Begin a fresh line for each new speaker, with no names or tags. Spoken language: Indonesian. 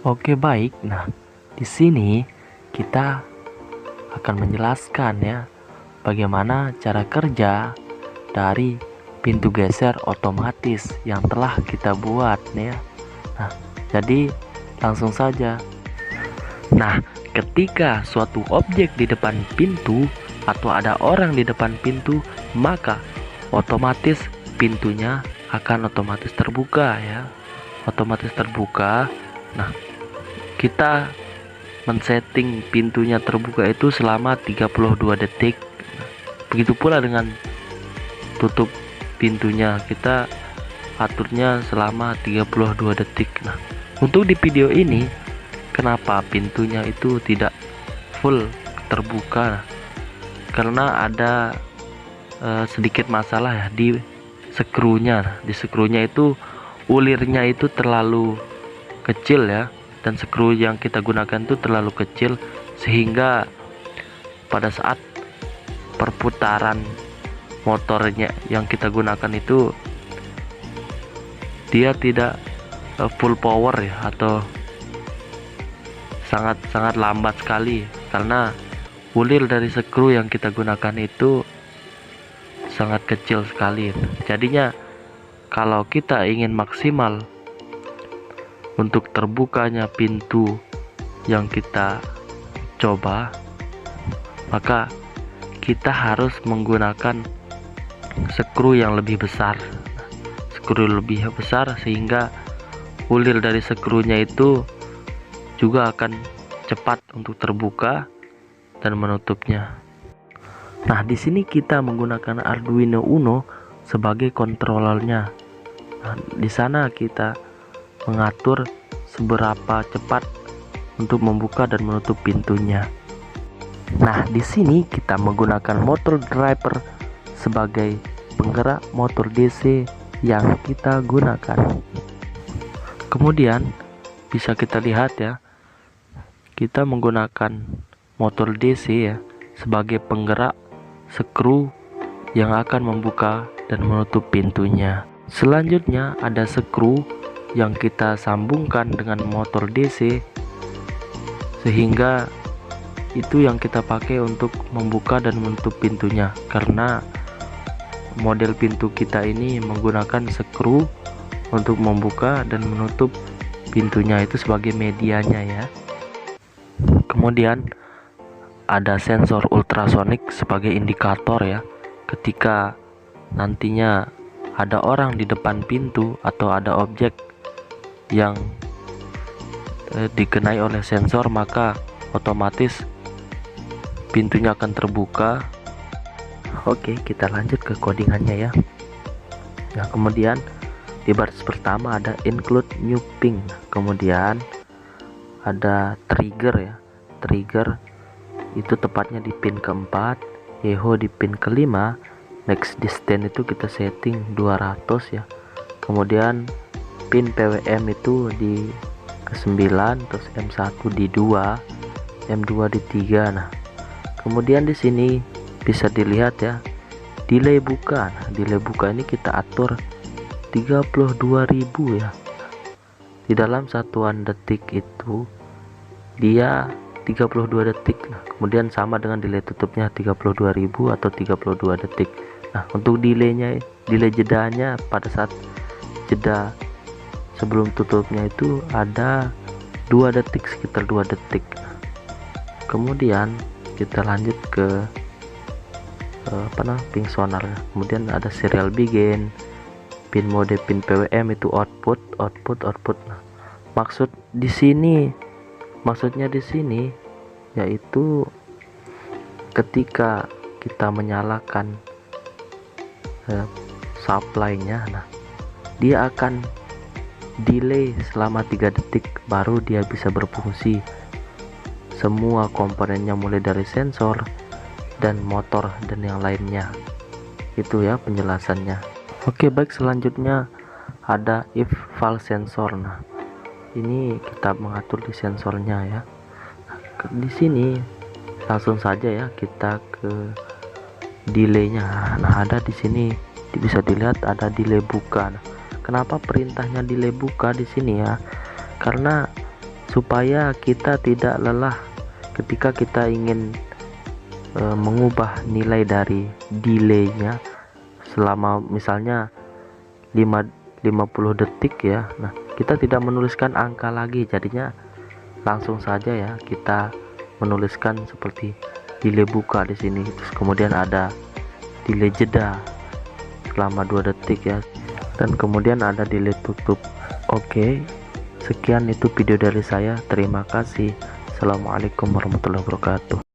Oke, baik. Nah, di sini kita akan menjelaskan ya bagaimana cara kerja dari pintu geser otomatis yang telah kita buat nih ya. Nah, jadi langsung saja. Nah, ketika suatu objek di depan pintu atau ada orang di depan pintu, maka otomatis pintunya akan otomatis terbuka ya. Otomatis terbuka. Nah, kita men-setting pintunya terbuka itu selama 32 detik. Begitu pula dengan tutup pintunya, kita aturnya selama 32 detik. Nah, untuk di video ini kenapa pintunya itu tidak full terbuka? Karena ada sedikit masalah ya di skrunya. Di skrunya itu ulirnya itu terlalu kecil ya, dan skru yang kita gunakan itu terlalu kecil sehingga pada saat perputaran motornya yang kita gunakan itu dia tidak full power ya, atau sangat lambat sekali karena ulir dari skru yang kita gunakan itu sangat kecil sekali. Jadinya kalau kita ingin maksimal untuk terbukanya pintu yang kita coba, maka kita harus menggunakan skru yang lebih besar. Skru lebih besar sehingga ulir dari skrunya itu juga akan cepat untuk terbuka dan menutupnya. Nah, di sini kita menggunakan Arduino Uno sebagai kontrolernya. Nah, di sana kita mengatur seberapa cepat untuk membuka dan menutup pintunya. Nah, di sini kita menggunakan motor driver sebagai penggerak motor DC yang kita gunakan. Kemudian bisa kita lihat ya, kita menggunakan motor DC ya sebagai penggerak skru yang akan membuka dan menutup pintunya. Selanjutnya ada skru yang kita sambungkan dengan motor DC sehingga itu yang kita pakai untuk membuka dan menutup pintunya, karena model pintu kita ini menggunakan skru untuk membuka dan menutup pintunya itu sebagai medianya ya. Kemudian ada sensor ultrasonik sebagai indikator ya, ketika nantinya ada orang di depan pintu atau ada objek yang dikenai oleh sensor, maka otomatis pintunya akan terbuka. Oke, kita lanjut ke codingannya ya. Nah, kemudian di baris pertama ada include new pin, kemudian ada trigger ya. Trigger itu tepatnya di pin keempat, echo di pin kelima, max distance itu kita setting 200 ya. Kemudian pin PWM itu di ke-9, terus M1 di 2, M2 di 3. Nah, kemudian di sini bisa dilihat ya, delay buka. Nah, delay buka ini kita atur 32.000 ya. Di dalam satuan detik itu dia 32 detik. Nah, kemudian sama dengan delay tutupnya 32.000 atau 32 detik. Nah, untuk delay jedanya pada saat jeda sebelum tutupnya itu ada 2 detik, sekitar 2 detik. Kemudian kita lanjut ke pin sonar. Kemudian ada serial begin, pin mode, pin PWM itu output. Nah, maksudnya di sini yaitu ketika kita menyalakan supply-nya, nah dia akan delay selama 3 detik baru dia bisa berfungsi. Semua komponennya mulai dari sensor dan motor dan yang lainnya. Itu ya penjelasannya. Oke, baik, selanjutnya ada if file sensor. Nah, ini kita mengatur di sensornya ya. Di sini langsung saja ya kita ke delaynya. Nah, ada di sini bisa dilihat ada delay buka. Nah, kenapa perintahnya delay buka di sini ya? Karena supaya kita tidak lelah ketika kita ingin mengubah nilai dari delaynya selama misalnya 50 detik ya. Nah, kita tidak menuliskan angka lagi, jadinya langsung saja ya kita menuliskan seperti delay buka di sini, terus kemudian ada delay jeda selama 2 detik ya, dan kemudian ada delay tutup. Oke, sekian itu video dari saya. Terima kasih. Assalamualaikum warahmatullahi wabarakatuh.